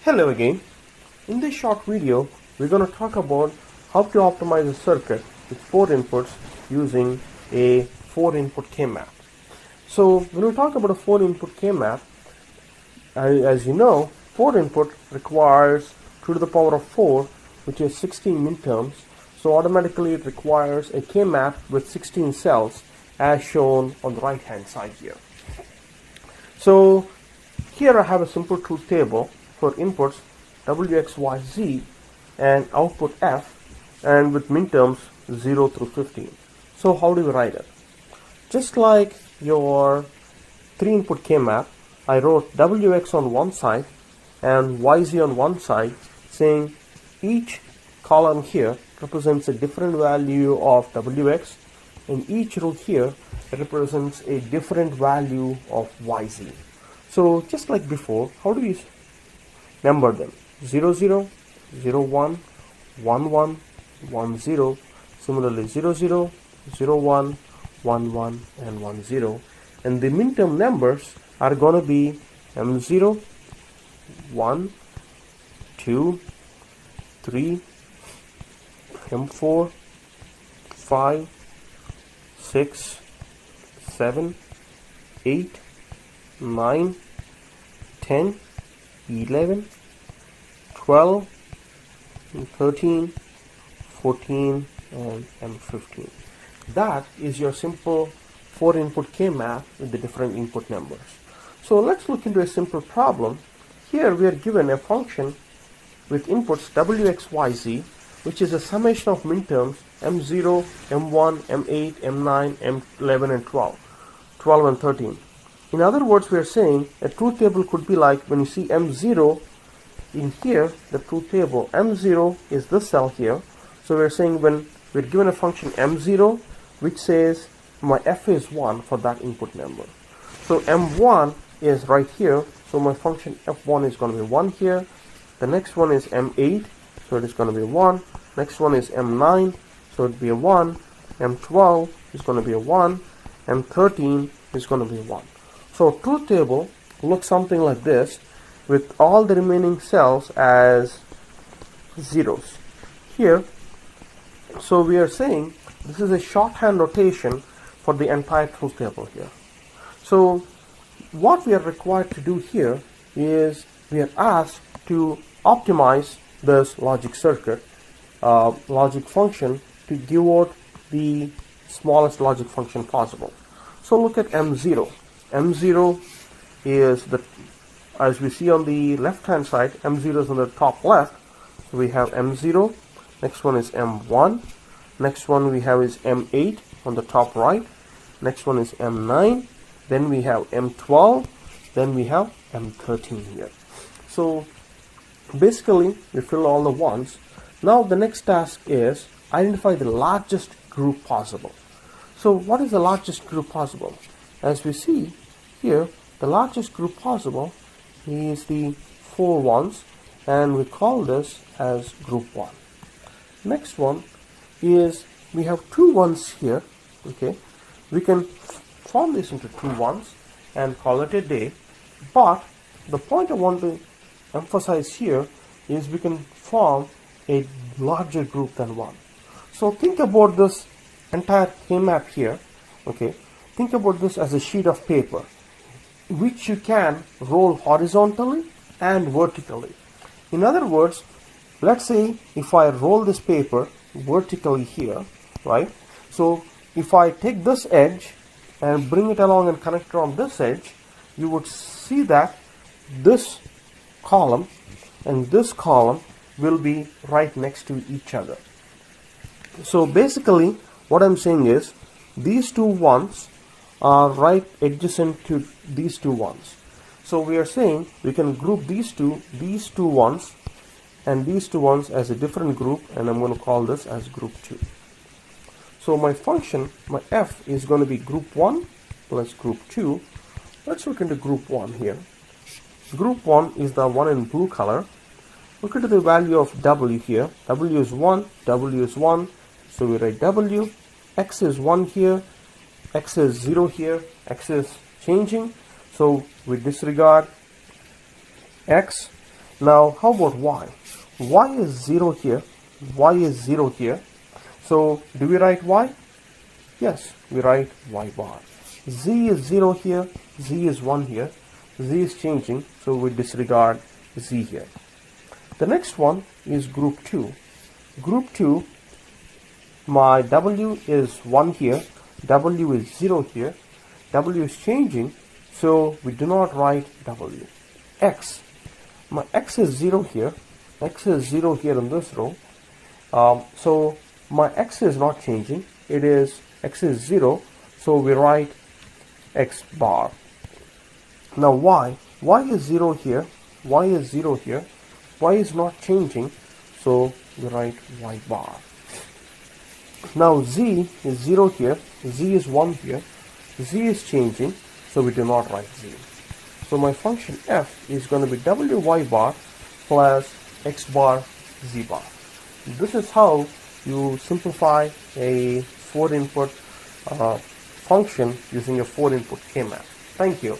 Hello again. In this short video, we're going to talk about how to optimize a circuit with 4 inputs using a 4-input K-map. So when we talk about a 4-input K-map, as you know, 4 input requires 2 to the power of 4, which is 16 minterms. So automatically it requires a K-map with 16 cells as shown on the right hand side here. So here I have a simple truth table for inputs W, X, Y, Z and output F, and with minterms 0 through 15. So how do we write it? Just like your 3-input K-map, I wrote WX on one side and YZ on one side, saying each column here represents a different value of WX and each row here represents a different value of YZ. So just like before, how do we number them? 0, 0, 0, 1, 1, 1, 1, 0. Similarly 0, 0, 0, 1, 1, 1 and 1, 0. And the minterm numbers are going to be M0, 1, 2, 3, M4, 5, 6, 7, 8, 9, 10, 11, 12, 13, 14 and M15. That is your simple 4-input K-map with the different input numbers. So let's look into a simple problem. Here we are given a function with inputs WX, YZ, which is a summation of minterms M0, M1, M8, M9, M11 and 12 and 13. In other words, we are saying a truth table could be like when you see M0 in here, the truth table M0 is this cell here. So we are saying when we're given a function M0 which says my F is 1 for that input number. So M1 is right here, so my function F1 is going to be 1 here. The next one is M8, so it is going to be 1. Next one is M9, so it will be a 1. M12 is going to be a 1. M13 is going to be 1. So truth table looks something like this with all the remaining cells as zeros here. So we are saying this is a shorthand notation for the entire truth table here. So what we are required to do here is we are asked to optimize this logic circuit, logic function, to give out the smallest logic function possible. So look at M0. M0 is the, as we see on the left hand side, M0 is on the top left. So we have M0, next one is M1, next one we have is M8 on the top right, next one is M9, then we have M12, then we have M13 here. So basically we fill all the ones. Now the next task is identify the largest group possible. So what is the largest group possible? As we see here, the largest group possible is the 4 ones, and we call this as group 1. Next one is we have 2 ones here. Okay, we can form this into 2 ones and call it a day, but the point I want to emphasize here is we can form a larger group than 1. So think about this entire K-map here. Okay, think about this as a sheet of paper which you can roll horizontally and vertically. In other words, let's say if I roll this paper vertically here, right? So if I take this edge and bring it along and connect it on this edge, you would see that this column and this column will be right next to each other. So basically what I'm saying is these 2 ones are right adjacent to these 2 ones. So we are saying we can group these two ones and these 2 ones as a different group, and I'm going to call this as group 2. So my function, my F, is going to be group 1 plus group 2. Let's look into group 1 here. Group 1 is the one in blue color. Look at the value of W here. W is 1, W is 1. So we write W, X is 1 here, X is 0 here, X is changing. So we disregard X Now how about y? Y is 0 here, y is 0 here. So do we write y? Yes, we write y bar. Z is 0 here, z is 1 here, z is changing, so we disregard z here. The next one is group 2. Group 2, my w is 1 here, w is 0 here, w is changing, so we do not write w. X, my x is 0 here, x is 0 here in this row, so my x is not changing, it is x is 0, so we write x bar. Now y is 0 here, y is 0 here, y is not changing, so we write y bar. Now z is 0 here, z is 1 here, z is changing, so we do not write z. So my function f is going to be wy bar plus x bar z bar. This is how you simplify a 4-input function using a 4-input K-map. Thank you.